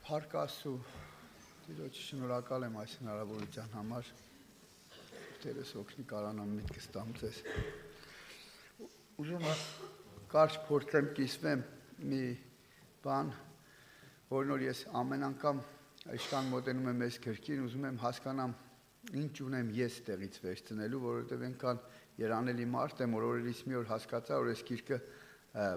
Փառք Աստծո, Տիրոջ շնորհակալ եմ այս հնարավորության համար, Տերս օգնի կարողանամ միտքս տամ ձեզ։ Ուզում եմ կարճ փորձեմ կիսվեմ մի բան, որն որ ես ամեն անգամ այստեղ մոտենում եմ այս գրքին, ուզում եմ հասկանամ ինչ ունեմ ես տեղից վերցնելու, որովհետև այնքան երանելի մարդ եմ, որ օրերից մի օր հասկացա, որ այս գիրքը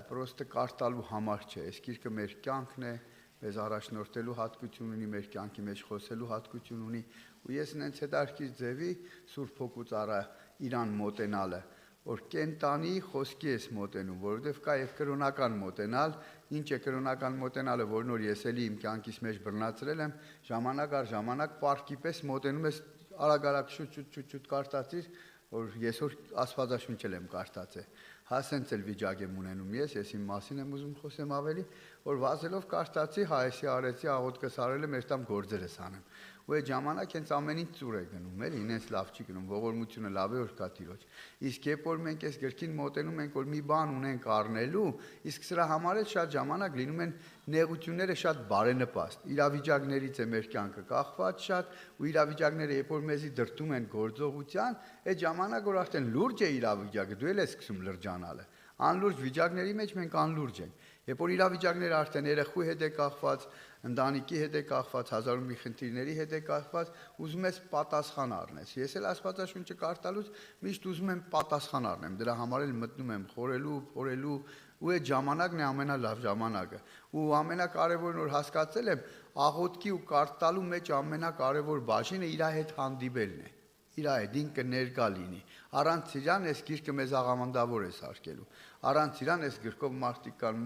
պրոստը կարդալու համար չէ, այս գիրքը մեր կյանքն է, մեզ առաջնորդելու հատկություն ունի, մեր կյանքի մեջ խոսելու հատկություն ունի, ու ես նենց հետարքից ձևի Սուրբ Հոգու ծառա իրան մոտենալը, որ կենտանի խոսքի ես մոտենում, որովհետև կա եւ կրոնական մոտենալ, ինչ է կրոնական մոտենալը, որն որ ես էլի իմ կյանքիս մեջ բռնացրել եմ, ժամանակ առ ժամանակ պարկի պես մոտենում ես արագ-արագ շուտ կարդացիր, որ այսօր Աստվածաշունչել եմ կարդացել։ Հասենց էլ վիճակ եմ ունենում ես իմ մասին եմ ուզում խոսեմ ավելի, որ վազելով կարդացի, հայեսի արեցի, աղոթքս արել եմ, երտամ գործերս անեմ։ Ու այդ ժամանակ հենց ամեն ինչ ծուր է գնում, էլի, ինձ լավ չի գնում, ողորմությունը լավ է որ կա Տիրոջ։ Իսկ երբ որ մենք այս գրքին մոտենում ենք, որ մի բան ունենք առնելու, իսկ սրա համար էլ շատ ժամանակ լինում են նեղությունները շատ բարենպաստ։ Իրավիճակներից է մեր կյանքը կախված շատ, ու իրավիճակները երբ որ մեզի դրդում են գործողության, այդ ժամանակ որ արդեն լուրջ է իրավիճակը, դու էլ ես սկսում լրջանալը։ Անլուրջ վիճակների մեջ մենք անլուրջ ենք։ Երբ որ իրավիճակները արդեն երեխու հետ է կախված, ընտանիքի հետ է կախված, հազար ու մի խնդիրների հետ է կախված, ուզում ես պատասխան առնես։ Ես էլ Աստվածաշունչը կարդալուց միշտ ուզում եմ պատասխան առնեմ։ Դրա համար էլ մտնում եմ խորելու, փորելու, ու այդ ժամանակն է ամենալավ ժամանակը։ Ու ամենակարևորն որ հասկացել եմ, աղոթքի ու կարդալու մեջ ամենակարևոր բաժինը իր հետ հանդիպելն է։ Իր այդ ինքը ներկա լինի։ Առանց իրան այս գիրքը մեզ աղավանդավոր է սարքելու։ Առանց իրան այս գրքով մարդիկ կան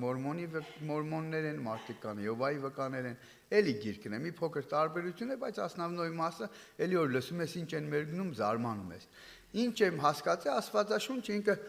մորմոններ են, մարդիկ կան Եհովայի վկաներ են, էլի գիրքն է, մի փոքր տարբերություն է, բայց основной մասը էլի որ լսում ես ինչ են մերգնում, զարմանում ես։ Ինչ եմ հասկացել, Աստվածաշունչը ինքը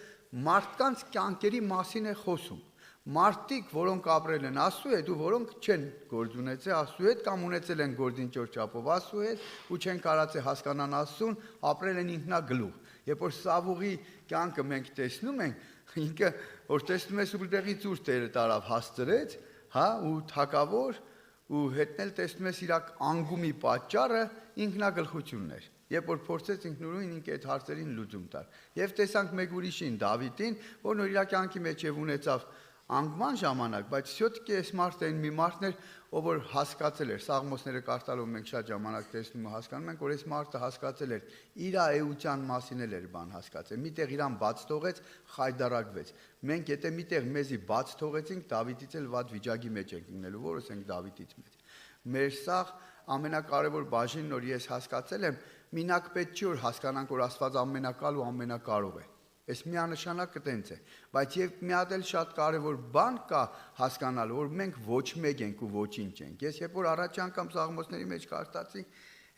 մարդկանց կյանքերի մասին է խոսում։ Մարդիկ, որոնք ապրել են Աստծու հետ ու որոնք չեն գործ ունեցել Աստծու հետ կամ ունեցել են գործ ինչ-որ չափով Աստծու հետ ու չեն կարացել հասկանան Աստծուն, ապրել են ինքնագլուխ։ Երբ որ Սավուղի կյանքը մենք տեսնում ենք, ինքը որ տեսնում ես ուղեղից ուր Տերը տարավ հասցրեց, հա, ու թակավոր ու հետնել տեսնում ես իր անգումի պատճառը ինքնագլխությունն էր։ Երբ որ փորձեց ինքնուրույն ինքը այդ հարցերին լուծում տալ։ Եվ տեսանք մեկ ուրիշին Դավիթին, որն որ իր կյանքի մեջ եւ ունեցավ անգման ժամանակ, բայց все-таки այս մարդը այն մի մարդն էր, ով որ հասկացել էր, Սաղմոսները կարդալով մենք շատ ժամանակ տեսնում ու հասկանում ենք, որ այս մարդը հասկացել էր, իր էության մասին էր բան հասկացել։ Միտեղ իրան բաց թողեց, խայդարակվեց։ Մենք եթե միտեղ մեզի բաց թողեցինք, Դավիթից էլ վատ վիճակի մեջ ենք իննելու, որս ենք Դավիթից մեծ։ Մեր սաղ ամենակարևոր բաժինն որ ես հասկացել եմ, մինակ պետք չի որ հասկանանք, որ Աստված ամենակալ ու ամենակարող է։ Այս միանշանակը տենց է, բայց եւ մի հատ էլ շատ կարեւոր բան կա հասկանալու, որ մենք ոչ մեկ ենք ու ոչինչ ենք։ Ես երբ որ առաջ անգամ Սաղմոսների մեջ կարդացի,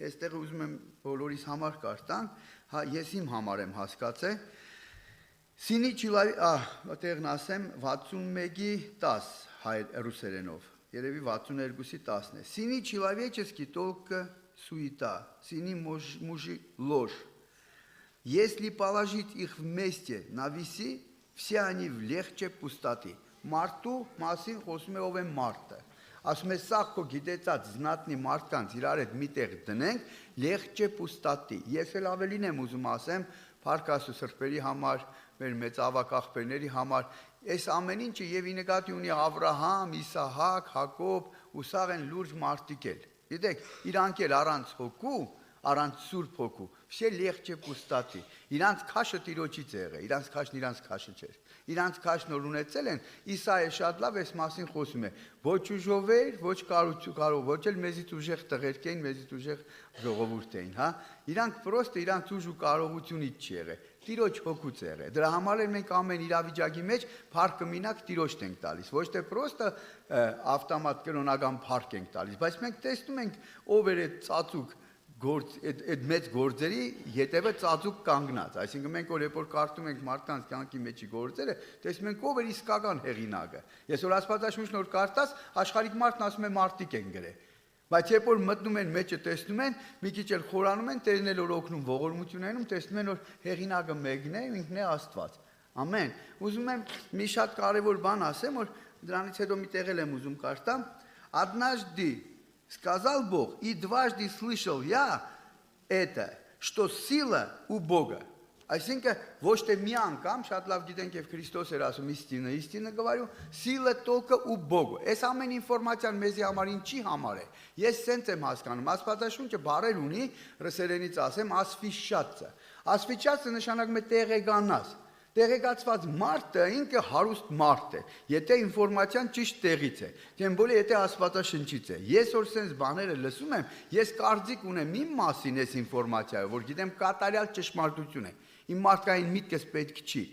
այստեղ ուզում եմ բոլորիս համար կարդամ, հա ես իմ համար եմ հասկացել։ Սինի չիլավի, այդտեղն ասեմ 61-ի 10 հայ ռուսերենով, երևի 62-ի 10-ն է։ Սինի человеческий только суета, сини мужи ложь. Если положить их вместе на весы, все они в легче пустоты. Մարդու մասին խոսում է ով է մարդը։ Ասում է սա քո գիտեցած знатный մարդկանց իրար հետ միտեղ դնենք, легче пустоты։ Ես էլ ավելին եմ ուզում ասեմ, Փառք Աստծո սրբերի համար, մեր մեծ ավակ աղբերների համար, այս ամեն ինչը եւ ի նկատի ունի Ավրահամ, Իսահակ, Հակոբ, ու սաղ են լուրջ մարդիկ էլ։ Գիտեք, իրանք էլ առանց հոգու Առանց Սուրբ Հոգու, все легче пустоты։ Իրանց քաշը Տիրոջից է եղել, իրանց քաշն իրանց քաշը չէր։ Իրանց քաշն որ ունեցել են, Իսայը շատ լավ այս մասին խոսում է։ Ոչ ուժովեր, ոչ կարող, ոչ էլ մեզից ուժեղ տղերք էին, մեզից ուժեղ ժողովուրդ էին, հա։ Իրանք պրոստը իրանց ուժ ու կարողությունից չի եղել։ Տիրոջ հոգուց է եղել։ Դրա համար էլ մենք ամեն իրավիճակի մեջ փառքը մինակ Տիրոջට ենք տալիս։ Ոչ թե պրոստը ավտոմատ կրոնական փառք ենք տալիս, բայց մենք տեսնում ենք ով էր այդ ծածուկ այդ մեծ գործերի յետևը ծածուկ կանգնած, այսինքն մենք որ երբ որ կարդում ենք մարդկանց կյանքի մեջի գործերը, տեսնում ենք ով էր իսկական հեղինակը։ Ես որ Աստվածաշունչն որ կարդաս, աշխարհիկ մարդն ասում է մարդիկ են գրել։ Բայց երբ որ մտնում են մեջը տեսնում են, մի քիչ էլ խորանում են, Տերն էլ որ օգնում ողորմություն անում, տեսնում են որ հեղինակը մեկն է, ինքն է Աստված։ Ամեն։ Ուզում եմ մի շատ կարևոր բան ասեմ, որ դրանից հետո մի տեղ եմ ուզում կարդամ, Однажды Сказал Бог, и дважды слышал я это, что сила у Бога. Այսինքն ոչ թե մի անգամ, շատ լավ գիտենք եւ Քրիստոս էր ասում истина говорю, сила только у Бога։ Այս ամեն ինֆորմացիան մեզի համար ինչի համար է։ Ես սենց եմ հասկանում, Աստվածաշունչը բառեր ունի, ռսերենից ասեմ, ասֆիշացը։ Ասֆիշացը նշանակում է տեղեկանաս։ Տեղեկացված մարդը ինքը հարուստ մարդ է, եթե ինֆորմացիան ճիշտ տեղից է, դեմ բոլի եթե Աստվածաշնչից է։ Ես որ սենց բաները լսում եմ, ես կարծիք ունեմ իմ մասին այս ինֆորմացիայով, որ գիտեմ կատարյալ ճշմարտություն է։ Իմ մարդկային միտքս պետք չի։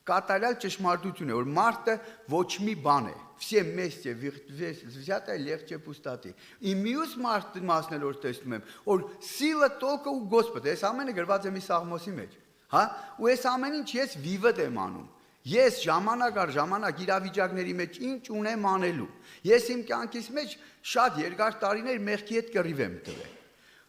Կատարյալ ճշմարտություն է, որ մարդը ոչ մի բան է։ Все вместе взятое легче пустоты։ И մյուս մասն էլ որ տեսնում եմ, որ սիլը только у Господа։ Այս ամենը գրված է մի սաղմոսի մեջ։ Հա, ու այս ամեն ինչ ես վիվդ եմ անում։ Ես ժամանակ առ ժամանակ իրավիճակների մեջ ինչ ունեմ անելու։ Ես իմ կյանքիս մեջ շատ երկար տարիներ մեղքի հետ կռիվ եմ տվել։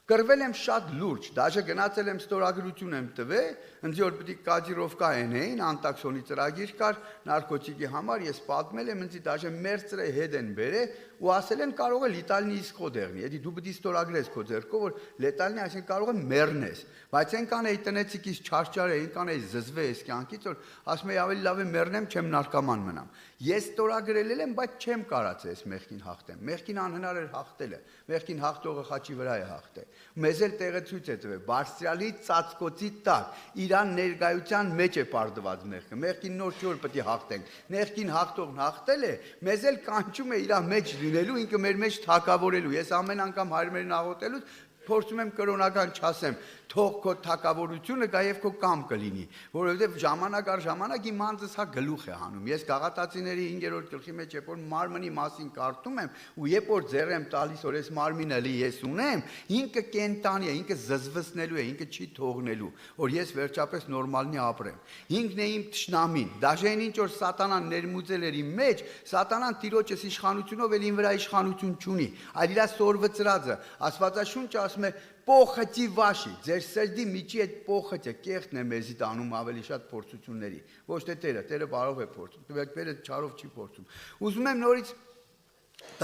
Կռվել եմ շատ լուրջ, դաժե գնացել եմ ստորագրություն եմ տվել, ինձ որ պիտի կադիրովկա ենեին, անտաքսոնի ծրագիր կար, նարկոտիկի համար ես պատմել եմ, ինձ դաժե մերծրե հետ են բերել ու ասել են կարող է լիտալնի իսկո դեղնի, եթե դու պիտի ստորագրես քո ձեռքով, որ լետալնի, այսինքն կարող է մեռնես, բայց այնքան էի տնեցիկից չարչար է, այնքան էի զզվե այս կյանքից, որ ասում էի ավելի լավ է մեռնեմ, չեմ նարկոման մնամ։ Ես ստորագրել եմ, բայց չեմ կարացել այս մեղքին հաղթեմ։ Մեղքին անհնար էր հաղթելը։ Մեղքին հաղթողը խաչի վրա է հաղթել։ Մեզ էլ տեղեցույց է տվել, Բարձրյալի ծածկոցի տակ իրան ներկայության մեջ է պարզված մեղքը։ Մեղքին նոր չոր պետք է հաղթենք։ Մեղքին հաղթողն հաղթել է, մեզ էլ կանչում է իր մեջ լինելու, ինքը մեր մեջ թակավորելու։ Ես ամեն անգամ հայրերին աղոթելուց փորձում եմ կրոնական չասեմ, թող քո թակավորությունը գա եւ քո կամ կլինի, որովհետեւ ժամանակ առ ժամանակ իմ անձս հա գլուխ է հանում։ Ես Գաղատացիների 5-րդ գլխի մեջ երբ որ մարմնի մասին կարդում եմ ու երբ որ ձեռ եմ տալիս որ այս մարմինը լի ես ունեմ, ինքը կենտանի է, ինքը զզվզնելու է, ինքը չի թողնելու, որ ես վերջապես նորմալնի ապրեմ։ Ինքն է իմ թշնամին, դաժե ինչ որ սատանան ներմուծել էր իմ մեջ, սատանան տիրոջս իշխանությունով էլ ին վրա իշխանություն չունի, այլ իր սորվծրածը, Աստվածաշունչը ասում է փոխեցի վաշի, ձեր սերդի միջի այդ փոխեցը կեղտն է մեզի տանում ավելի շատ փորձությունների, ոչ թե Տերը բարով է փորձում, Տերը չարով չի փորձում։ Ուզում եմ նորից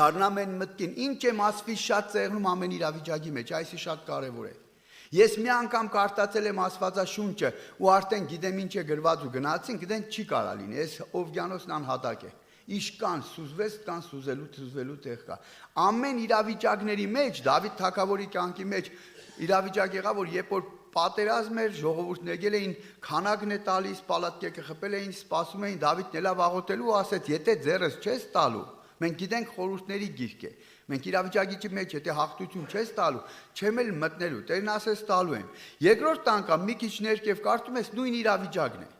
դառնամ այն մտքին, ինչ եմ ասվի շատ ծեղնում ամեն իրավիճակի մեջ, այսի շատ կարևոր է։ Ես մի անգամ կարդացել եմ Աստվածաշունչը ու արդեն գիտեմ ինչ է գրված ու գնացին, գիտեն չի կարա լինի, այս Օվգիանոսն անհատակ է։ Իշկան սուզվեց, կան սուզվելու տեղ կա։ Ամեն իրավիճակների մեջ, Դավիթ թագավորի կյանքի մեջ իրավիճակ եղավ, որ երբ որ պատերազմ էր, ժողովուրդն եկել էին, քանակն է տալիս, պալատկեկը խփել էին, սպասում էին, Դավիթն ելավ աղոթելու ու ասեց, եթե ձեռս չես տալու, մենք գիտենք խորհուրդների գիրք է։ Մենք իրավիճակի մեջ եթե հաղթություն չես տալու, չեմ էլ մտնելու, Տերն ասես տալու եմ։ Երկրորդ անգամ մի քիչ ներքև կարդում ես նույն իրավիճակն է։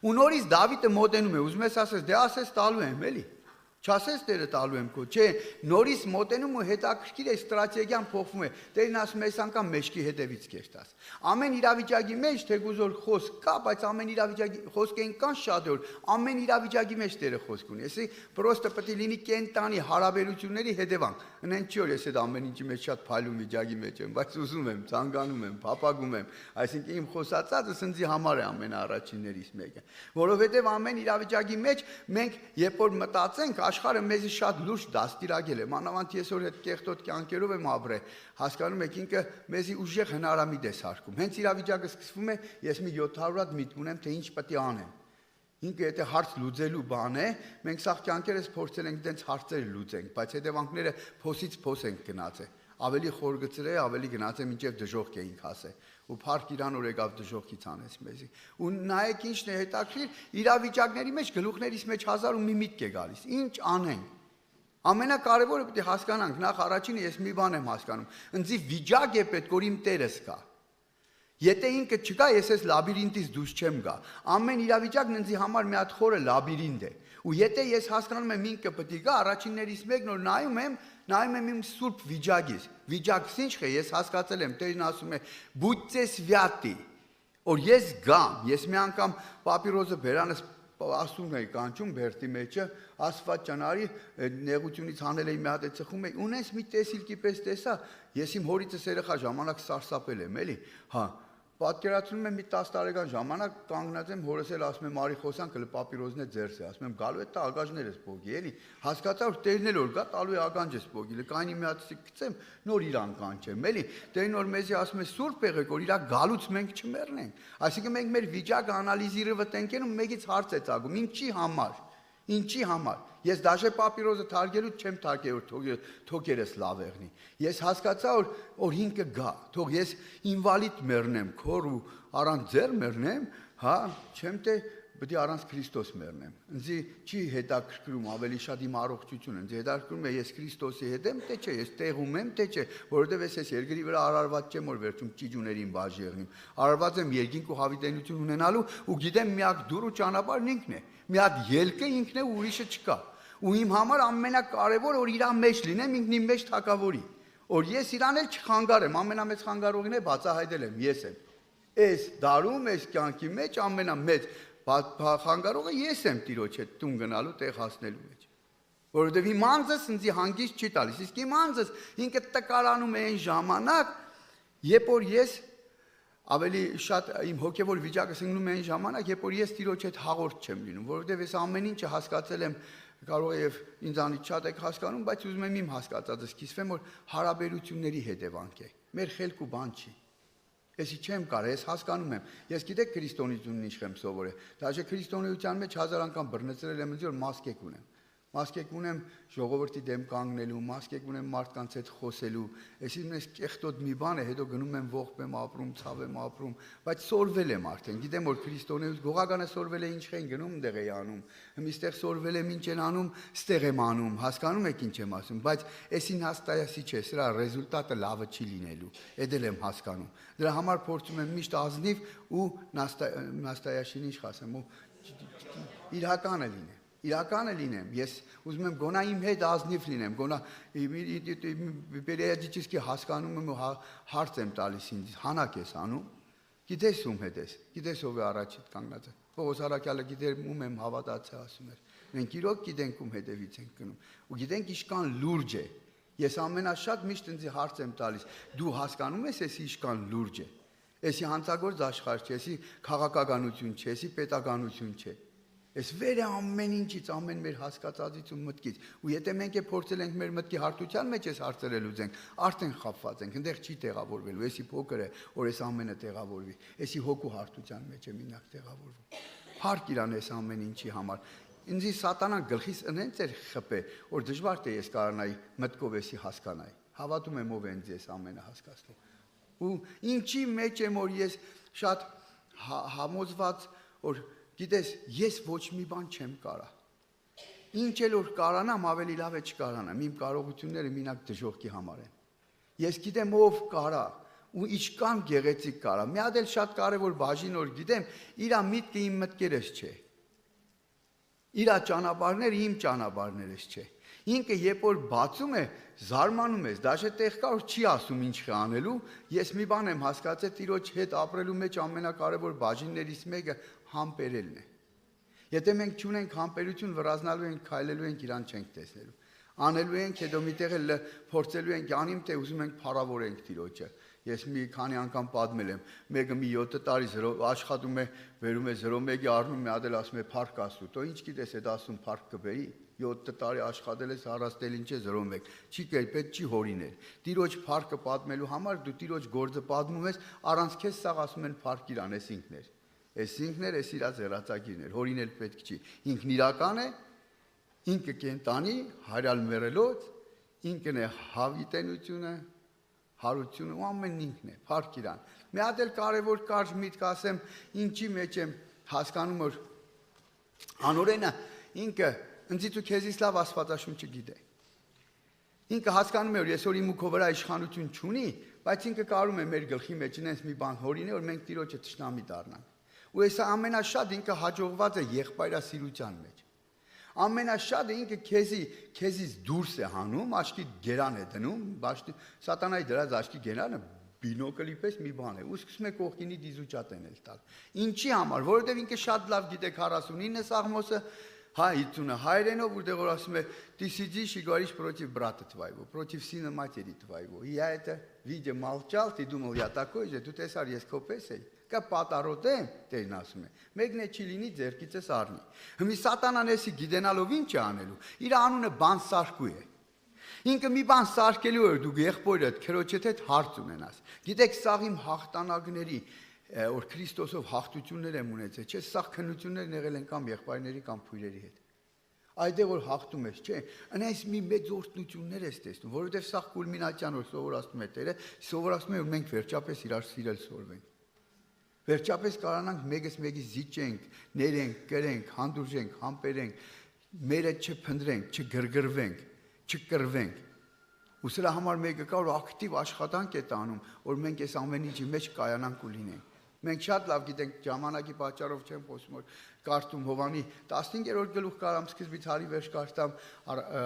Ու նորից Դավիթը մոտենում է, ուզում ես ասես, դե ասես տալու եմ, էլի։ Չասես Տերը տալու եմ քո, չէ, նորից մոտենում ու հետաքրքիր է ստրատեգիան փոխվում է։ Տերն ասում է, այս անգամ մեջքի հետևից կերտաս։ Ամեն իրավիճակի մեջ թեկուզ որ խոսք կա, բայց ամեն իրավիճակի խոսքեն կան շատ որ ամեն իրավիճակի մեջ Տերը խոսք ունի։ Էսի պրոստը պետք է լինի կենտանի հարաբերությունների հետևանք։ Ընեն չի որ ես այդ ամեն ինչի մեջ շատ փայլուն վիճակի մեջ եմ, բայց ուզում եմ, ցանկանում եմ, փափագում եմ, այսինքն իմ խոսածածը սնձի համար է ամենաառաջիններից մեկը, որովհետև ամեն իրավիճակի մեջ մենք երբ որ մտածենք աշխարհը մեզի շատ լուրջ դաստիարակել է, մանավանդ ես որ այդ կեղտոտ կյանքերով եմ ապրել, հասկանում եք ինքը մեզի ուժեղ հնարամիտ է սարքում։ Հենց իրավիճակը սկսվում է, ես մի 700 հատ միտք ունեմ, թե ինչ պետք է անեմ։ Ինքը եթե հարց լուծելու բան է, մենք սաղ կյանքերս փորձել ենք դենց հարցեր լուծենք, բայց հետևանքները փոսից փոս ենք գնացել։ Ավելի խորգծր է, ավելի գնացել մինչև դժոխք էինք հասել։ Ու փառք Իրան որ եկավ դժոխքից անեց մեզի։ Ու նայեք ինչն է հետաքրիր, իրավիճակների մեջ գլուխներից մեջ հազար ու մի միտք է գալիս։ Ինչ անենք։ Ամենակարևորը պետք է հասկանանք, նախ առաջինը ես մի բան եմ հասկանում։ Ինձի վիճակ է պետք որ իմ Տերս կա։ Եթե ինքը չկա, ես այս լաբիրինտից դուրս չեմ գա։ Ամեն իրավիճակն ինձի համար մի հատ խորը լաբիրինտ է։ Ու եթե ես հասկանում եմ ինքը պետք է գա, առաջիններից մեկն որ նայում եմ իմ սուրբ վիճակից։ Վիճակս ինչ է, ես հասկացել եմ, Տերն ասում է՝ «Будьте святы», որ ես գամ, ես մի անգամ պապիրոզը բերանս ասում էի կանչում Բերտի մեջը, Աստված ճանարի նեղությունից հանել էի մի հատ է ծխում էի, ունես մի տեսիլքի պես տեսա, ես իմ հորիցս երեխա ժամանակ սարսափել եմ, էլի, հա, պատկերացնում եմ մի 10 տարեկան ժամանակ կանգնած եմ հորս էլ ասում եմ արի խոսանք հələ պապիրոզն է ձերս է ասում եմ գալու է տա ագանջներս փոգի էլի հասկացա որ տերն էլ որ գա տալու է ագանջես փոգի կայնի մի հատ գցեմ նոր իրան կանչեմ էլի տերն որ մեզի ասում է սուրբ եղեք որ իրա գալուց մենք չմեռնենք այսինքն մենք մեր վիճակը անալիզիրը վտենք են ու մեկից հարց է ծագում ինչի համար ես դաշե պապիրոզը թարգելուց չեմ թարգել որ թոքերս լավ եղնի ես հասկացա որ ինքը գա թող ես ինվալիդ մեռնեմ քոր ու առանց ձեր մեռնեմ հա չեմ թե պետք է առանց Քրիստոս մեռնեմ ինձ չի հետաքրքրում ավելի շատ իմ առողջությունը ինձ հետաքրքրում է ես Քրիստոսի հետ եմ թե չէ ես տեղում եմ թե չէ որովհետև ես երկրի վրա արարված չեմ որ վերջում ճիջուներին բաժի եղնիմ արարված եմ երկինք ու հավիտենություն ունենալու ու գիտեմ միակ դուր ու ճանապարհն ինքն է մի հատ ելքը ինքն է ու ուրիշը չկա ու իմ համար ամենակարևորը որ իր մեջ լինեմ ինքն իմ մեջ թակավորի որ ես իրան էլ չխանգարեմ ամենամեծ խանգարողին է բացահայտել եմ ես եմ այս դարում այս կյանքի մեջ ամենամեծ խանգարողը ես եմ տիրոջ հետ տուն գնալու տեղ հասնելու մեջ որովհետև իմ անձս ինձ հանգիստ չի տալիս իսկ իմ անձս ինքը տկարանում է այն ժամանակ երբ որ ես ավելի շատ իմ հոգևոր վիճակս ընկնում է այն ժամանակ երբ որ ես տիրոջ հետ հաղորդ չեմ լինում որովհետև ես ամեն ինչը հասկացել եմ կարող է եւ ինձանից շատ եք հասկանում բայց ուզում եմ իմ հասկացածս կիսվեմ որ հարաբերությունների հետևանք է մեր խելք ու բան չի Ես չեմ կարող, ես հասկանում եմ։ Ես գիտեք քրիստոնեությունն ինչ եմ սովորել։ Դաժե քրիստոնեության մեջ հազար անգամ բռնեցրել եմ ինձ որ մասկեք ունեմ։ Մասկեք ունեմ ժողովրդի դեմ կանգնելու, մասկեք ունեմ մարդկանց հետ խոսելու։ Այսինքն ես կեղտոտ մի բան է, հետո գնում եմ ողբ եմ ապրում, ցավ եմ ապրում, բայց սորվել եմ արդեն։ Գիտեմ որ քրիստոնեություն գողականը սորվել է ինչ են գնում, դեղ է անում։ Միշտեղ սորվել եմ ինչ են անում, ստեղ եմ անում։ Հասկանում եք ինչ եմ ասում, բայց այսին հաստայասի չէ, սրա ռեզուլտատը լավը չի լինելու։ Էդ էլ եմ հասկանում։ Դրա համար փորձում եմ միշտ ազնիվ ու նաստայաշին ինչ ասեմ, ու իրականը լինեմ, ես ուզում եմ գոնա իմ հետ ազնիվ լինեմ, գոնա պերիոդիչիսկի հասկանում եմ ու հարց եմ տալիս ինձ, հանակ ես անում, գիտես ում հետ ես, գիտես ով է առաջիդ կանգնածը, Պողոս Արաքյալը գիտեր ում եմ հավատացը ասում էր, մենք իրոք գիտենք ում հետևից ենք գնում, ու գիտենք իշքան լուրջ է, ես ամենաշատ միշտ ինձ հարց եմ տալիս, դու հասկանում ես ես իշքան լուրջ է, եսի հանցագործ աշխարհ չէ, եսի քաղաքականություն չէ, եսի պետականություն չէ, Ես վեր է ամեն ինչից, ամեն մեր հասկացածից ու մտքից, ու եթե մենք է փորձել ենք մեր մտքի հարթության մեջ ես հարցերել ուզենք, արդեն խապված ենք, ընդեղ չի տեղավորվելու, եսի փոքր է, որ ես ամենը տեղավորվի, եսի հոգու հարթության մեջ է մինակ տեղավորվում, հարկ իրան ես ամեն ինչի համար, ինձի սատանան գլխիս ընենց էր խպե, որ դժվար թե ես կարանայի մտքով եսի հասկանայի, հավատում եմ ով է ինձ ես ամենը հասկացնում, ու ինչի մեջ եմ, որ ես շատ համոզված, որ Գիտես, ես ոչ մի բան չեմ կարա։ Ինչ էլ որ կարանամ, ավելի լավ է չկարանամ, իմ կարողությունները մինակ դժողքի համար են։ Ես գիտեմ ով կարա, ու ինչքան գեղեցիկ կարա։ Մի հատ էլ շատ կարևոր բաժին որ գիտեմ, իրա միտքը իմ մտքերս չէ։ Իրա ճանապարհները իմ ճանապարհներս չէ։ Ինքը երբ որ բացում է, զարմանում ես, դաշե տեղ կա որ չի ասում ինչ է անելու, ես մի բան եմ հասկացել տիրոջ հետ ապրելու մեջ ամենակարևոր բաժիններից մեկը համբերելն է։ Եթե մենք չունենք համբերություն, վրաznալու ենք, քայլելու ենք, իրան չենք տեսնելու։ Անելու ենք, հետո միտեղ էլ փորձելու ենք անիմ թե ուզում ենք փառավորենք տիրոջը։ Ես մի քանի անգամ պատմել եմ, մեկը մի 7 տարի աշխատում է, վերում է 01-ի առնում է, ադել ասում է փառք Աստծո։ Դու ինչ գիտես, այդ ասում փառք կբերի։ 7 տարի աշխատել ես, առաստել ինչ է 01։ Չի կերպետ, չի հորինել։ Տիրոջ փառքը պատմելու համար դու տիրոջ գործը պատմում ես, առանց քեզ սաղ ասում են փառք իրան, էս ինքներ։ Էս ինքներ, էս իրա ձեռացակիրներ, հորինել պետք չի։ Ինքն իրական է, ինքը կենտանի, հարյալ մեռելոց, ինքն է հավիտենությունը, հարությունը ու ամեն ինքն է, փառք իրան։ Մի հատ էլ կարևոր կարճ միտք ասեմ, ինչի մեջ եմ հասկանում որ անօրենը ինքը ինձից ու քեզից լավ Աստվածաշունչը գիտե։ Ինքը հասկանում է որ ես որ իմ ու քո վրա իշխանություն չունի, բայց ինքը կարում է մեր գլխի մեջ ինձ մի բան հորինել որ մենք տիրոջը թշնամի դառնանք։ Ու այս ամենաշատ ինքը հաջողված է եղբայրասիրության մեջ։ Ամենաշատը ինքը քեզից դուրս է հանում, աչքի գերան է դնում, սատանայի դրած աչքի գերանը բինոկլի պես մի բան է, ու սկսում է կողքինի դիզուճատեն էլ տալ։ Ինչի համար, որովհետև ինքը շատ լավ գիտե 49 Սաղմոսը, Հայությունը հայերենով որտեղ որ ասում է ты сидишь и говоришь против брата твоего, против сына матери твоего. И я это, видя, молчал, ты думал, я такой же, դու տեսար ես քո պես էի։ Կա պատառոտ եմ, Տերն ասում է։ Մեկն է չի լինի ձեռքիցս առնի։ Հիմի սատանան էսի գիտենալով ինչ է անելու։ Իր անունը բան սարքու է։ Ինքը մի բան սարքելու էր դու եղբորդ քրոջդ հետ հարց ունենաս։ Գիտեք, սաղ իմ հաղթանակների որ Քրիստոսով հաղթություններ եմ ունեցել, չէ՞, սաղ քննություններ եղել են կամ եղբայրների կամ քույրերի հետ։ Այդտեղ որ հաղթում ես, չէ՞, այնպես մի մեծ օրհնություններ ես տեսնում, որովհետև սաղ կուլմինացիան որ սովորացնում է Տերը, սովորացնում է որ մենք վերջապես իրար սիրել սորվենք։ Վերջապես կարողանանք մեկս մեկի զիջենք, ներենք, կրենք, հանդուրժենք, համբերենք, մերը չփնտրենք, չգրգրվենք, չկռվենք։ Ու սրա համար մեկը կա որ ակտիվ աշխատանք է տանում, որ մենք այս ամեն ինչի մեջ կայանանք ու լինենք։ Մենք շատ լավ գիտենք, ժամանակի պատճառով չեմ խոսում, որ կարդում Հովանի 15-րդ գլուխ կարամ սկզբից հարի վերջ կարդամ,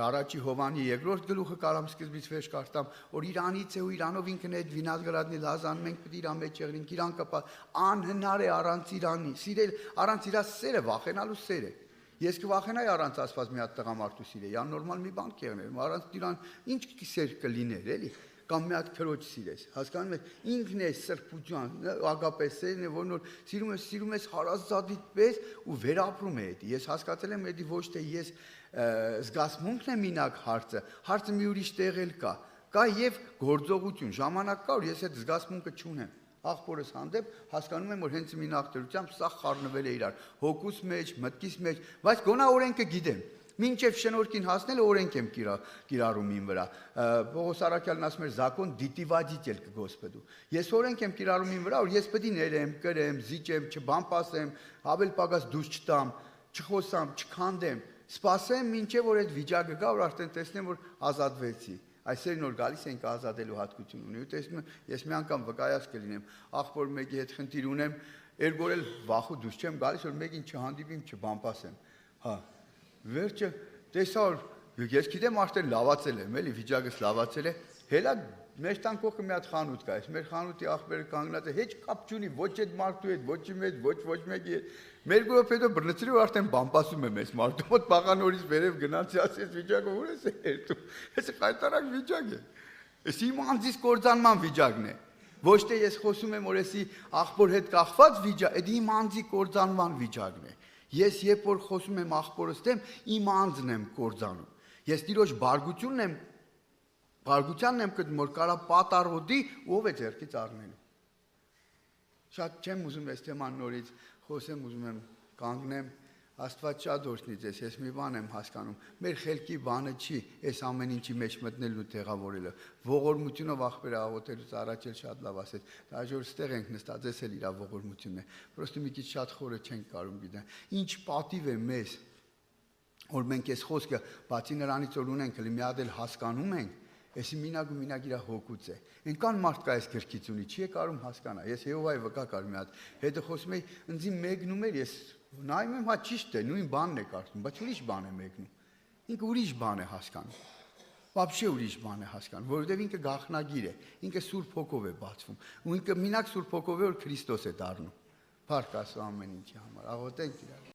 առաջի Հովանի 2-րդ գլուխը կարամ սկզբից վերջ կարդամ, որ Իրանից է ու Իրանով ինքն այդ վինագրադնի լազան մենք պետք է իր մեջ եղնենք, Իրան կապա անհնար է առանց Իրանի, սիրել առանց իրա սերը վախենալու սեր է։ Ես կվախենայի առանց ասված մի հատ տղամարդու սիրեի, աննորմալ մի բան կեղներ, առանց Իրան ինչ սեր կլիներ, էլի։ Կամ մի հատ քրոջ սիրես, հասկանում եք, ինքն է սրբության, ագապեսերն է, որ նոր սիրում ես հարազատիդ պես ու վերապրում է դա։ Ես հասկացել եմ, դա ոչ թե ես զգացմունքն է մինակ հարցը մի ուրիշ տեղ էլ կա եւ գործողություն, ժամանակ կա, որ ես այդ զգացմունքը չունեմ։ Աղբորս հանդեպ հասկանում եմ, որ հենց մի նախտերությամբ սա խառնվել է իրար, հոգուս մեջ, մտքիս մեջ, բայց գոնա օրենքը գիտեմ։ Մինչև շնորհքին հասնելը օրենք եմ կիրառում իմ վրա։ Պողոս Արաքյալն ասում էր «Закон դիտիվադիտել կգոսպեդու»։ Ես օրենք եմ կիրառում իմ վրա, որ ես պետք է ներեմ, կրեմ, զիջեմ, չբամպասեմ, ավել պակաս դուրս չտամ, չխոսամ, չքանդեմ, սպասեմ, մինչև որ այդ վիճակը գա, որ արդեն տեսնեմ, որ ազատվեցի։ Այսօր նոր գալիս ենք ազատելու հատկություն ունի։ Ու տեսնում եմ, ես մի անգամ վկայած կլինեմ, աղբոր մեկի հետ խնդիր ունեմ, երկու օր էլ վախու դուրս չեմ գալիս, որ մեկին չհանդիպիմ, չբամպասեմ։ Հա Վերջը տեսա որ ես գիտեմ արդեն լավացել եմ, էլի վիճակս լավացել է, հելա մեր տան կողքը մի հատ խանութ կա, այս մեր խանութի աղբերը կանգնած է, հեչ կապ չունի ոչ այդ մարդու հետ, ոչ իմ հետ, ոչ մեկի հետ։ Մեր գորով հետո բռնցրի որ արդեն բամպասում եմ այս մարդու մոտ բաղանորից վերև գնացի, ասես վիճակը ուր ես երթում։ Այս կայտարակ վիճակ է։ Այս իմ անձիս կործանման վիճակն է։ Ոչ թե ես խոսում եմ որ էսի աղբոր հետ կախված վիճակ, այդ իմ անձի կործանման վիճակն է։ Ես երբ որ խոսում եմ աղբորս դեմ, իմ անձն եմ կործանում։ Ես Տիրոջ բարգությանն եմ գտնում, որ կարա պատառոտի, ով է ձեռքից առնելու։ Շատ չեմ ուզում այս թեման նորից խոսեմ, ուզում եմ կանգնեմ, Աստված շատ օրհնի ձեզ, ես մի բան եմ հասկանում, մեր խելքի բանը չի այս ամեն ինչի մեջ մտնելն ու տեղավորելը, ողորմությունով աղբերը աղոթելուց առաջ էլ շատ լավ ասեց, դաժոր ստեղ ենք նստած, ես էլ իրա ողորմությունն է, պրոստը մի քիչ շատ խորը չենք կարում գիտեն, ինչ պատիվ է մեզ, որ մենք այս խոսքը, բացի նրանից որ ունենք, մի հատ էլ հասկանում ենք, Էսի մինակ ու մինակ իրա հոգուց է, ենքան մարդ կա այս գրքից ունի, չի է կարում հասկանա, ես Եհովայի վկա կար մի հատ, հետը խոսում էի, ընձի մեկնում էր, ես նայում եմ, հա ճիշտ է, նույն բանն է կարդում, բայց ուրիշ բան է մեկնում, ինքը ուրիշ բան է հասկանում, վաբշե ուրիշ բան է հասկանում, որովհետև ինքը գաղտնագիր է, ինքը Սուրբ Հոգով է բացվում, ու ինքը մինակ Սուրբ Հոգով է, որ Քրիստոս է դառնում, փառք Աստծո ամեն ինչի համար, աղոթենք իրար